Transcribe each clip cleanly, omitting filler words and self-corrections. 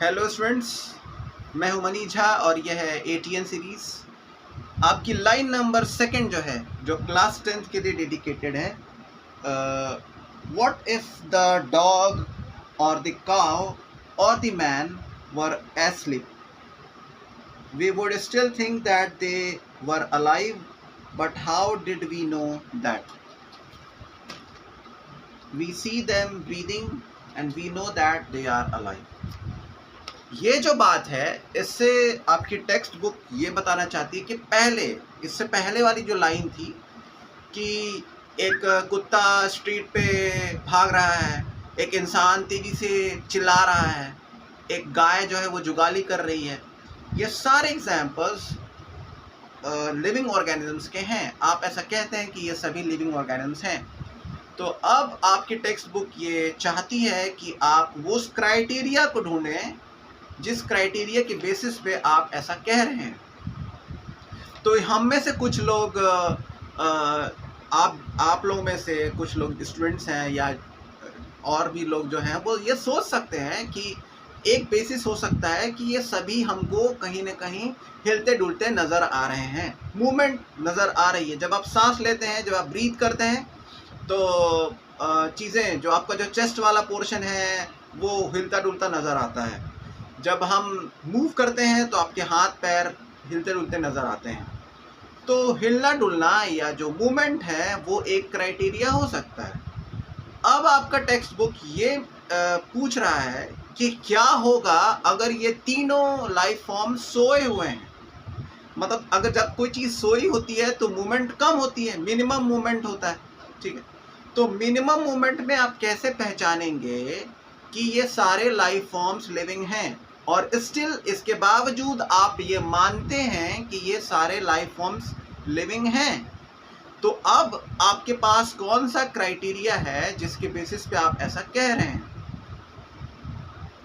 Hello students, मैं हूं money Jha और यह है एटीएन सीरीज। आपकी लाइन नंबर सेकंड जो है, जो क्लास 10th के लिए डेडिकेटेड है। व्हाट इफ द डॉग और द काउ और the man were asleep, we would still think that they were alive, but how did we know that? We see them breathing and we know that they are alive. ये जो बात है, इससे आपकी text book ये बताना चाहती है कि इससे पहले वाली जो लाइन थी कि एक कुत्ता स्ट्रीट पे भाग रहा है, एक इंसान तेजी से चिल्ला रहा है, एक गाय जो है वो जुगाली कर रही है, ये सारे एग्जाम्पल्स लिविंग ऑर्गेनिजम्स के हैं। आप ऐसा कहते हैं कि ये सभी लिविंग ऑर्गेनिजम्स हैं। तो अब आपकी टेक्स्ट बुक ये चाहती है कि आप उस क्राइटेरिया को ढूंढें जिस क्राइटेरिया के बेसिस पे आप ऐसा कह रहे हैं। तो हम में से कुछ लोग आप लोग में से कुछ लोग स्टूडेंट्स हैं या और भी लोग जो हैं वो ये सोच सकते हैं कि एक बेसिस हो सकता है कि ये सभी हमको कहीं ना कहीं हिलते डुलते नज़र आ रहे हैं, मूवमेंट नज़र आ रही है। जब आप सांस लेते हैं, जब आप ब्रीथ करते हैं, तो चीज़ें जो आपका जो चेस्ट वाला पोर्शन है वो हिलता डुलता नज़र आता है। जब हम मूव करते हैं तो आपके हाथ पैर हिलते डुलते नज़र आते हैं। तो हिलना डुलना या जो मूवमेंट है वो एक क्राइटेरिया हो सकता है। अब आपका टेक्स्ट बुक ये पूछ रहा है कि क्या होगा अगर ये तीनों लाइफ फॉर्म सोए हुए हैं। मतलब अगर जब कोई चीज़ सोई होती है तो मूवमेंट कम होती है, मिनिमम मूवमेंट होता है, ठीक है। तो मिनिमम मूवमेंट में आप कैसे पहचानेंगे कि ये सारे लाइफ फॉर्म्स लिविंग हैं और स्टिल इसके बावजूद आप ये मानते हैं कि ये सारे लाइफ फॉर्म्स लिविंग हैं? तो अब आपके पास कौन सा क्राइटेरिया है जिसके बेसिस पे आप ऐसा कह रहे हैं?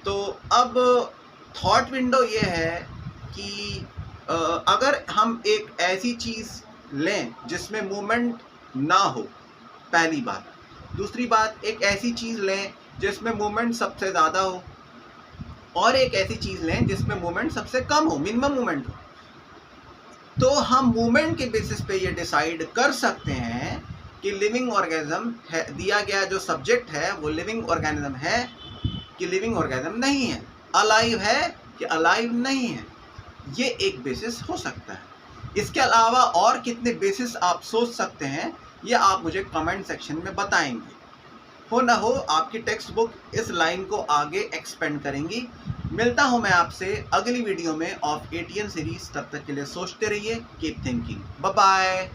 तो अब थॉट विंडो ये है कि अगर हम एक ऐसी चीज़ लें जिसमें मूवमेंट ना हो, पहली बात। दूसरी बात, एक ऐसी चीज़ लें जिसमें मूवमेंट सबसे ज़्यादा हो, और एक ऐसी चीज़ लें जिसमें मूवमेंट सबसे कम हो, मिनिमम मूवमेंट हो। तो हम मूवमेंट के बेसिस पे ये डिसाइड कर सकते हैं कि लिविंग ऑर्गेनिज्म है, दिया गया जो सब्जेक्ट है वो लिविंग ऑर्गेनिज्म है कि लिविंग ऑर्गेनिज्म नहीं है, अलाइव है कि अलाइव नहीं है। ये एक बेसिस हो सकता है। इसके अलावा और कितने बेसिस आप सोच सकते हैं ये आप मुझे कमेंट सेक्शन में बताएंगे। हो ना हो आपकी टेक्स्ट बुक इस लाइन को आगे एक्सपेंड करेंगी। मिलता हूं मैं आपसे अगली वीडियो में ऑफ एटीएन सीरीज। तब तक के लिए सोचते रहिए, कीप थिंकिंग। Bye bye.